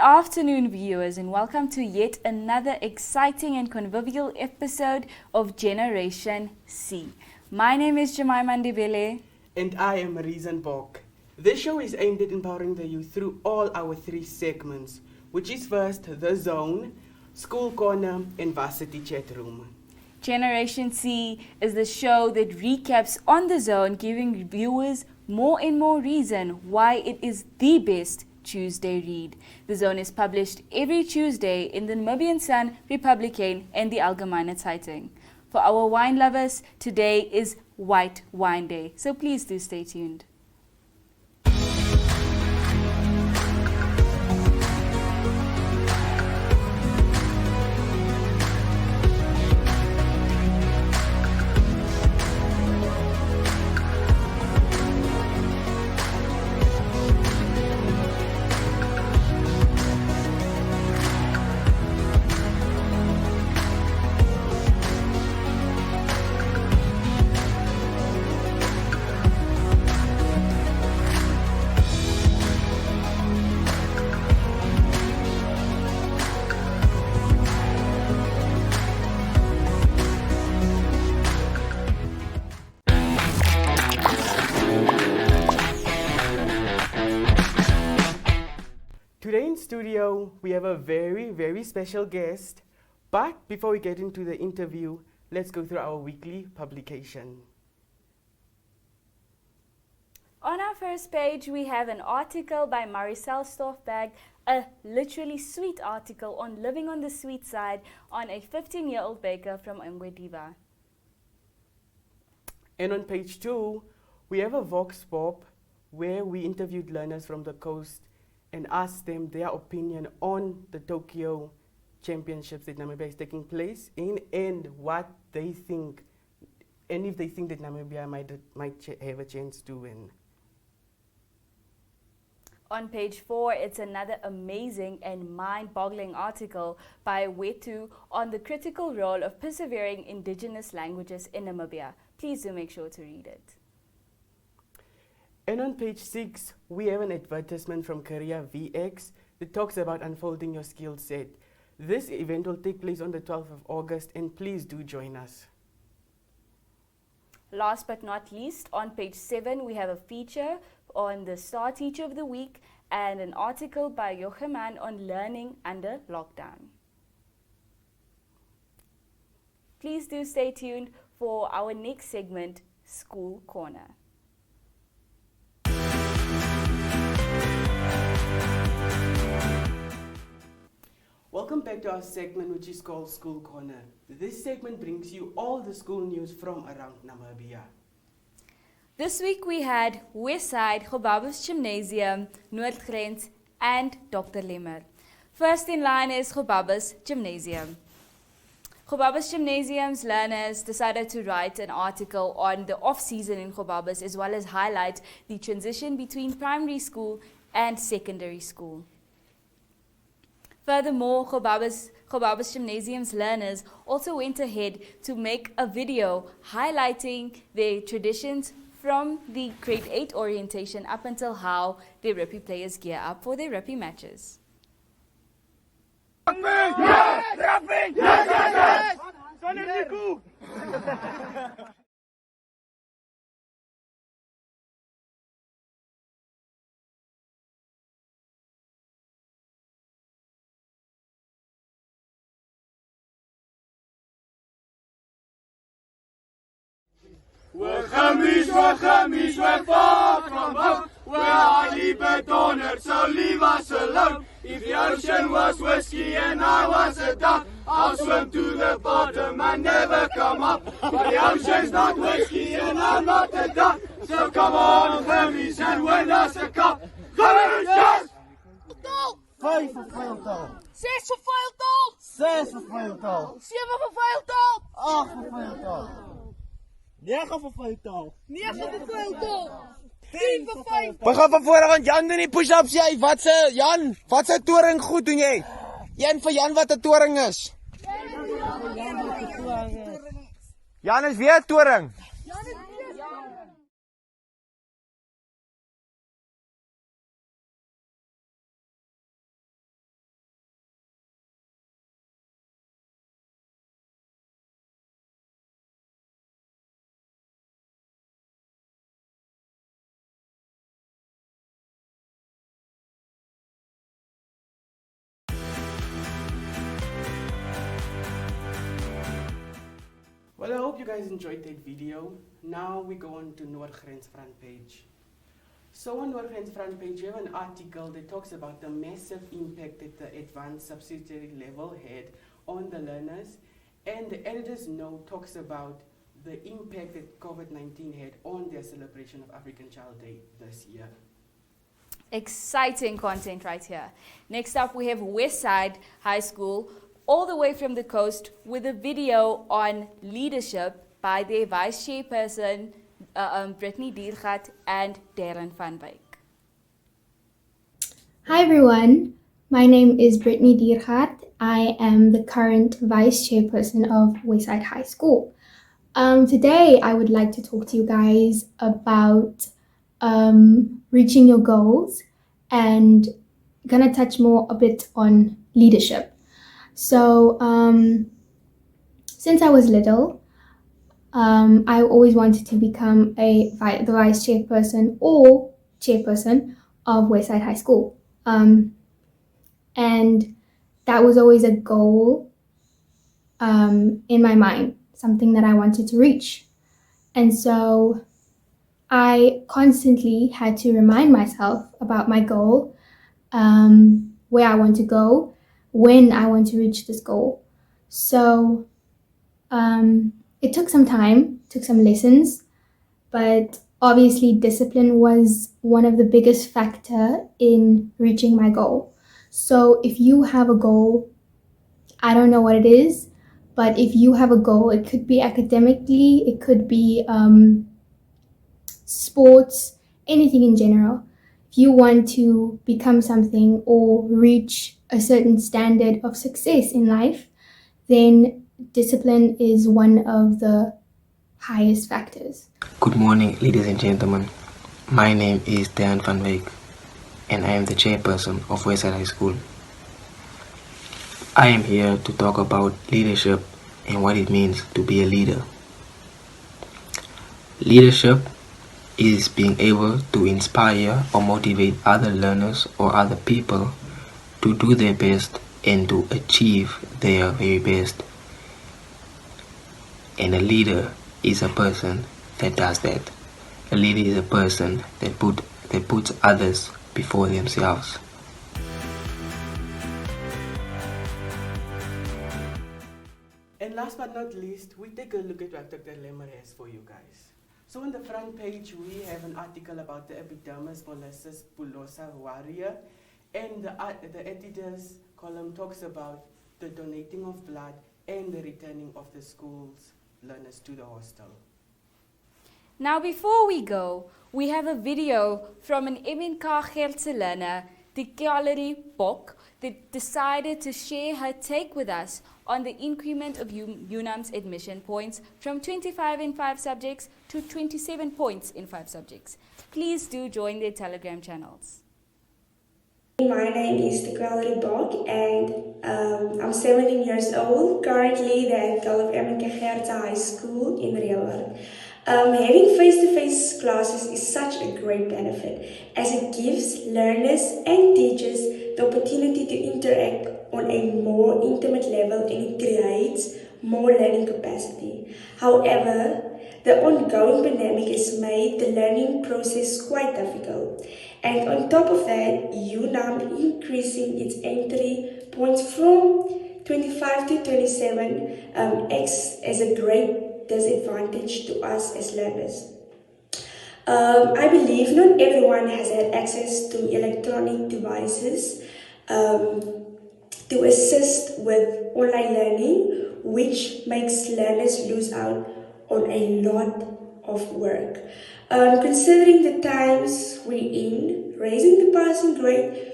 afternoon, viewers, and welcome to yet another exciting and convivial episode of Generation C. My name is Jemima Ndebele. And I am Reason Bok. This show is aimed at empowering the youth through all our three segments, which is first The Zone, School Corner, and Varsity Chat Room. Generation C is the show that recaps on The Zone, giving viewers more and more reason why it is the best Tuesday read. The Zone is published every Tuesday in the Namibian Sun, Republican, and the Algemeine Zeitung. For our wine lovers, today is White Wine Day, so please do stay tuned. Today in studio, we have a very special guest. But before we get into the interview, let's go through our weekly publication. On our first page, we have an article by Maricel Stoffberg, a literally sweet article on living on the sweet side on a 15-year-old baker from Umgwediva. And on page 2, we have a Vox Pop where we interviewed learners from the coast and asked them their opinion on the Tokyo Championships that Namibia is taking place in and what they think, and if they think that Namibia might have a chance to win. On page 4, it's another amazing and mind-boggling article by Wetu on the critical role of persevering indigenous languages in Namibia. Please do make sure to read it. And on page 6, we have an advertisement from Career VX that talks about unfolding your skill set. This event will take place on the 12th of August, and please do join us. Last but not least, on page 7, we have a feature on the Star Teacher of the Week and an article by Jocheman on learning under lockdown. Please do stay tuned for our next segment, School Corner. Welcome back to our segment, which is called School Corner. This segment brings you all the school news from around Namibia. This week we had Westside, Gobabus Gymnasium, Noordgrens, and Dr. Lemmer. First in line is Gobabus Gymnasium. Gobabus Gymnasium's learners decided to write an article on the off-season in Gobabus, as well as highlight the transition between primary school and secondary school. Furthermore, Gobabus Gymnasium's learners also went ahead to make a video highlighting their traditions from the grade 8 orientation up until how their rugby players gear up for their rugby matches. We're far from home. We're highly betonered, so leave us alone. If the ocean was whiskey and I was a duck, I'll swim to the bottom and never come up. But the ocean's not whiskey and I'm not a duck. So come on, Hermes, and win us a cup. Hermes, yes! 5 vir veiltaal. 6 vir veiltaal. 6 vir veiltaal. 7 vir veiltaal. 8 vir veiltaal. 9 vir veiltaal. 9 vir veiltaal. 10 vir veiltaal. We gaan van vooraan Jan doen die push-ups jy. Wat se toring goed doen jy? Een vir Jan wat 'n toring is. Jan is weer 'n toring. Well, I hope you guys enjoyed that video. Now we go on to Noordgrens front page. So on Noordgrens front page, you have an article that talks about the massive impact that the advanced subsidiary level had on the learners, and the editor's note talks about the impact that COVID-19 had on their celebration of African Child Day this year. Exciting content right here. Next up, we have Westside High School, all the way from the coast, with a video on leadership by their vice chairperson, Brittany Diergat and Darren van Wyk. Hi everyone, my name is Brittany Diergat. I am the current vice chairperson of Westside High School. Today I would like to talk to you guys about reaching your goals and gonna touch more a bit on leadership. So since I was little, I always wanted to become the vice chairperson or chairperson of Westside High School. And that was always a goal in my mind, something that I wanted to reach. And so I constantly had to remind myself about my goal, where I want to go, when I want to reach this goal. So it took some time, took some lessons, but obviously discipline was one of the biggest factor in reaching my goal. So if you have a goal, I don't know what it is, but if you have a goal, it could be academically, it could be sports, anything in general. If you want to become something or reach a certain standard of success in life, then discipline is one of the highest factors. Good morning, ladies and gentlemen. My name is Darren van Wyk, and I am the chairperson of Westside High School. I am here to talk about leadership and what it means to be a leader. Leadership is being able to inspire or motivate other learners or other people to do their best and to achieve their very best. And a leader is a person that does that. A leader is a person that puts others before themselves. And last but not least, we take a look at what Dr. Lemmer has for you guys. So on the front page, we have an article about the epidermis molluscus bullosa warrior, and the editor's column talks about the donating of blood and the returning of the school's learners to the hostel. Now before we go, we have a video from an MNK Gerdse learner, the Gallery Bok, that decided to share her take with us on the increment of UNAM's admission points from 25 in 5 subjects to 27 points in 5 subjects. Please do join their Telegram channels. My name is Gallery Bok and I'm 17 years old, currently the girl of MNK Gerdse High School in Reelwoud. Having face-to-face classes is such a great benefit as it gives learners and teachers the opportunity to interact on a more intimate level and it creates more learning capacity. However, the ongoing pandemic has made the learning process quite difficult. And on top of that, UNAM increasing its entry points from 25 to 27 acts as a great disadvantage to us as learners. I believe not everyone has had access to electronic devices to assist with online learning, which makes learners lose out on a lot of work. Considering the times we're in, raising the passing grade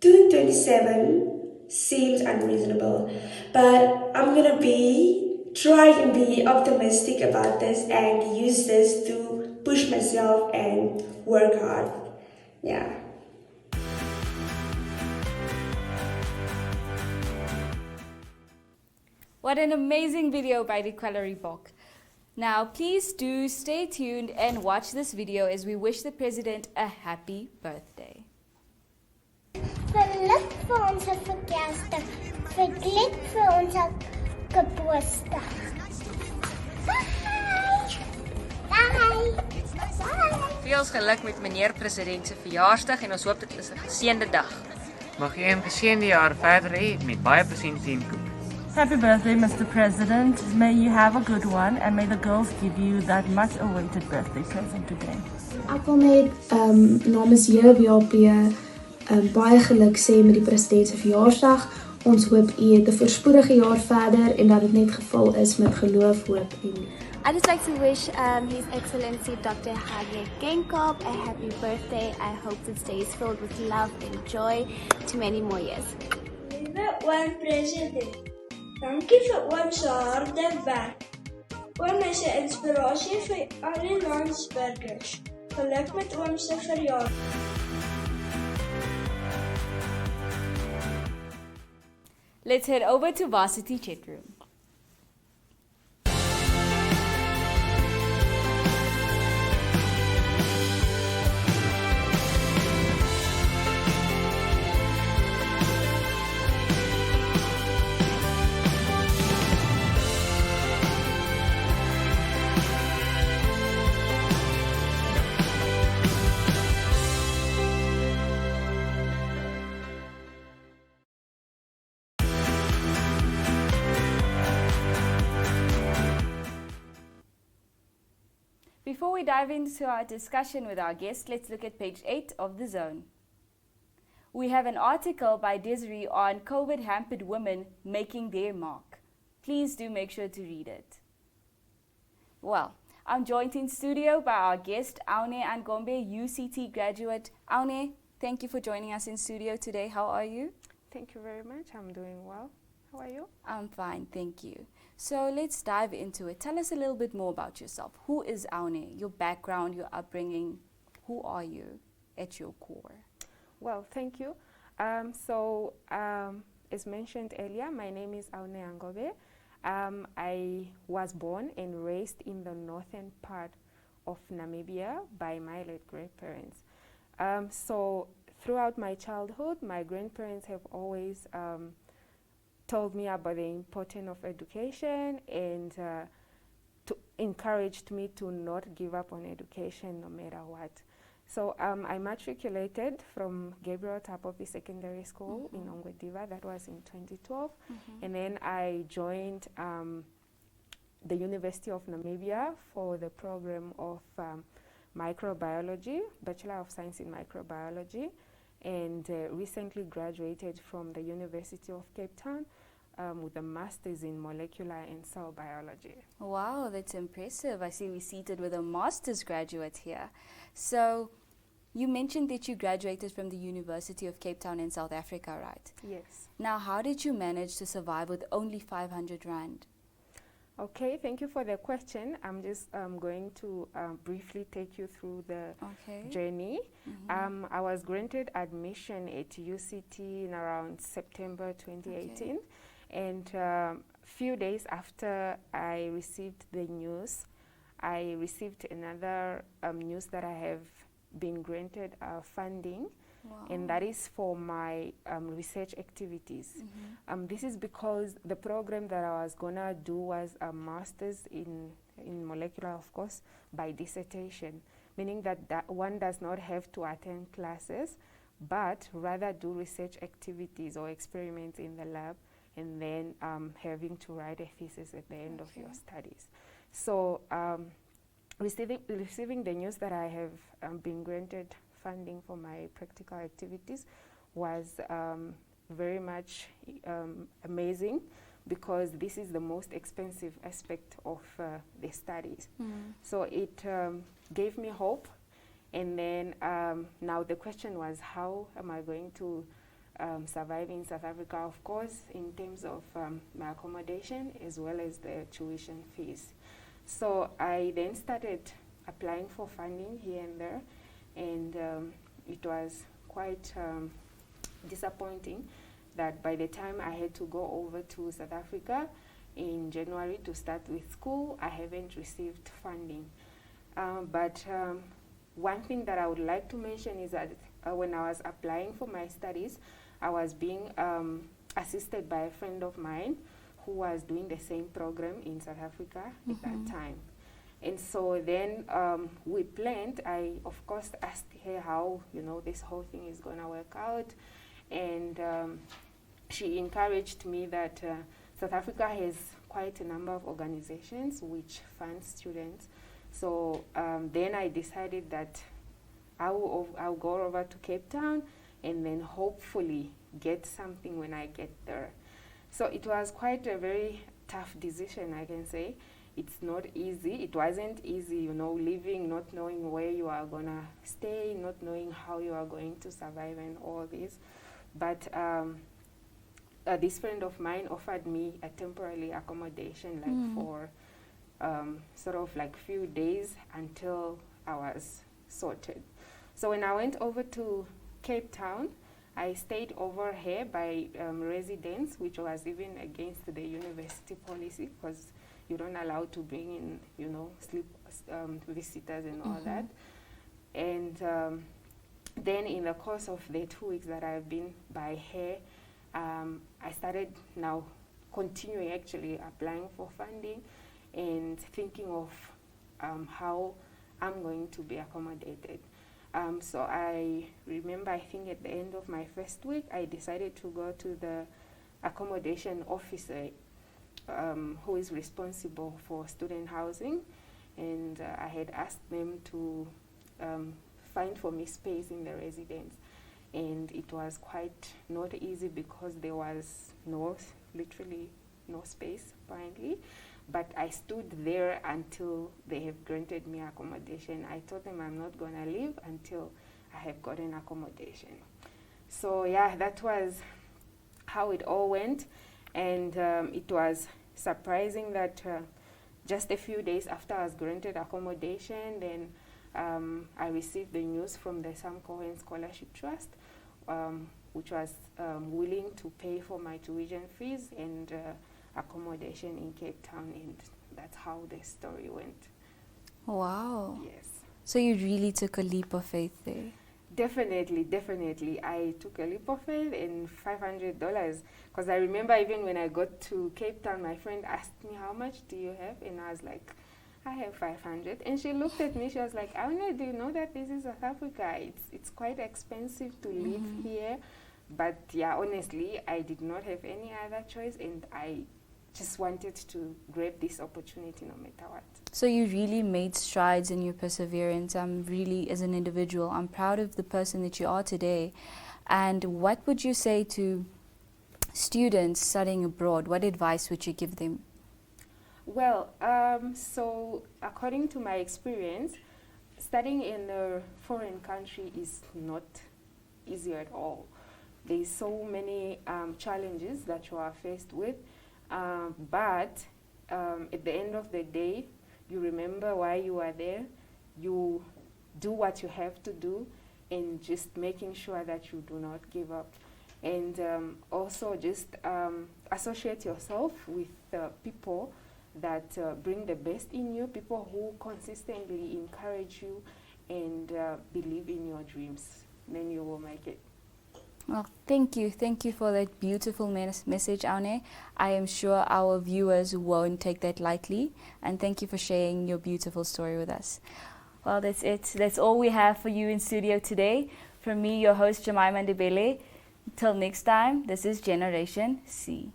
to 27 seems unreasonable, but I'm gonna try and be optimistic about this and use this to push myself and work hard. Yeah. What an amazing video by the Gallery Bok. Now, please do stay tuned and watch this video as we wish the President a happy birthday. Geluk vir ons verkeersdag, vir geluk vir ons Geburtstag. Soveel geluk met meneer president se verjaarsdag en ons hoop dit is 'n geseënde dag. Mag jy 'n geseënde jaar verder hê met baie plesier en koek. Happy birthday, Mr. President. May you have a good one, and may the girls give you that much-awaited birthday present today. Ek wil net namens JWP baie geluk sê met die president se verjaarsdag. Ons hoop u het 'n voorspoedige jaar verder en dat dit net gevul is met geloof, hoop en liefde. I'd just like to wish His Excellency Dr. Hage Geingob a happy birthday. I hope it stays filled with love and joy to many more years. Liewe oom president, dankie vir oom se harde werk. Oom is 'n inspirasie vir al die landsburgers. Geluk met oom se verjaardag. Let's head over to Varsity Chat room. Before we dive into our discussion with our guest, let's look at page 8 of The Zone. We have an article by Desiree on COVID-hampered women making their mark. Please do make sure to read it. Well, I'm joined in studio by our guest, Aune Angombe, UCT graduate. Aune, thank you for joining us in studio today. How are you? Thank you very much. I'm doing well. How are you? I'm fine, thank you. So let's dive into it. Tell us a little bit more about yourself. Who is Aune? Your background, your upbringing. Who are you at your core? Well, thank you. As mentioned earlier, my name is Aune Angombe. I was born and raised in the northern part of Namibia by my late grandparents. So throughout my childhood, my grandparents have always told me about the importance of education and to encouraged me to not give up on education no matter what. So I matriculated from Gabriel Tapopi Secondary School in Ongwediva. That was in 2012. And then I joined the University of Namibia for the program of microbiology, Bachelor of Science in Microbiology, and recently graduated from the University of Cape Town with a master's in molecular and cell biology. Wow, that's impressive. I see we're seated with a master's graduate here. So you mentioned that you graduated from the University of Cape Town in South Africa, right? Yes. Now, how did you manage to survive with only 500 Rand? Okay, thank you for the question. I'm just going to briefly take you through the journey. I was granted admission at UCT in around September 2018. And few days after I received the news, I received another news that I have been granted funding. Wow. And that is for my research activities. This is because the program that I was gonna do was a master's in molecular, of course, by dissertation, meaning that one does not have to attend classes, but rather do research activities or experiments in the lab, and then having to write a thesis at the end of your studies. So receiving the news that I have been granted funding for my practical activities was very much amazing, because this is the most expensive aspect of the studies. So it gave me hope. And then now the question was, how am I going to survive in South Africa, of course, in terms of my accommodation as well as the tuition fees. So I then started applying for funding here and there, and it was quite disappointing that by the time I had to go over to South Africa in January to start with school, I haven't received funding. But one thing that I would like to mention is that when I was applying for my studies, I was being assisted by a friend of mine who was doing the same program in South Africa at that time. And so then we planned. I, of course, asked her how, this whole thing is going to work out. And she encouraged me that South Africa has quite a number of organizations which fund students. So then I decided that I'll go over to Cape Town and then hopefully get something when I get there. So it was quite a very tough decision, I can say. It's not easy. It wasn't easy, living, not knowing where you are going to stay, not knowing how you are going to survive and all this. But this friend of mine offered me a temporary accommodation, for sort of few days until I was sorted. So when I went over to Cape Town, I stayed over here by residence, which was even against the university policy, because you don't allow to bring in, sleep visitors and all that. And then in the course of the 2 weeks that I've been by here, I started now continuing actually applying for funding and thinking of how I'm going to be accommodated. So I remember, I think at the end of my first week, I decided to go to the accommodation officer who is responsible for student housing, and I had asked them to find for me space in the residence. And it was quite not easy because there was literally no space apparently. But I stood there until they have granted me accommodation. I told them I'm not going to leave until I have gotten accommodation. So yeah, that was how it all went. And it was surprising that just a few days after I was granted accommodation, then I received the news from the Sam Cohen Scholarship Trust, which was willing to pay for my tuition fees and accommodation in Cape Town, and that's how the story went. Wow. Yes. So you really took a leap of faith there. Definitely. I took a leap of faith in $500, because I remember even when I got to Cape Town, my friend asked me, how much do you have? And I was like, I have 500. And she looked at me, she was like, Aune, do you know that this is South Africa? It's quite expensive to live here. But yeah, honestly, I did not have any other choice, and I just wanted to grab this opportunity no matter what. So you really made strides in your perseverance. I'm really, as an individual, I'm proud of the person that you are today. And what would you say to students studying abroad? What advice would you give them? Well, so according to my experience, studying in a foreign country is not easy at all. There's so many challenges that you are faced with. But at the end of the day, you remember why you are there, you do what you have to do, and just making sure that you do not give up. And also just associate yourself with people that bring the best in you, people who consistently encourage you and believe in your dreams. Then you will make it. Well, thank you for that beautiful message, Aune. I am sure our viewers won't take that lightly, and thank you for sharing your beautiful story with us. Well, that's it. That's all we have for you in studio today. From me, your host, Jemima Ndebele. Till next time, this is Generation C.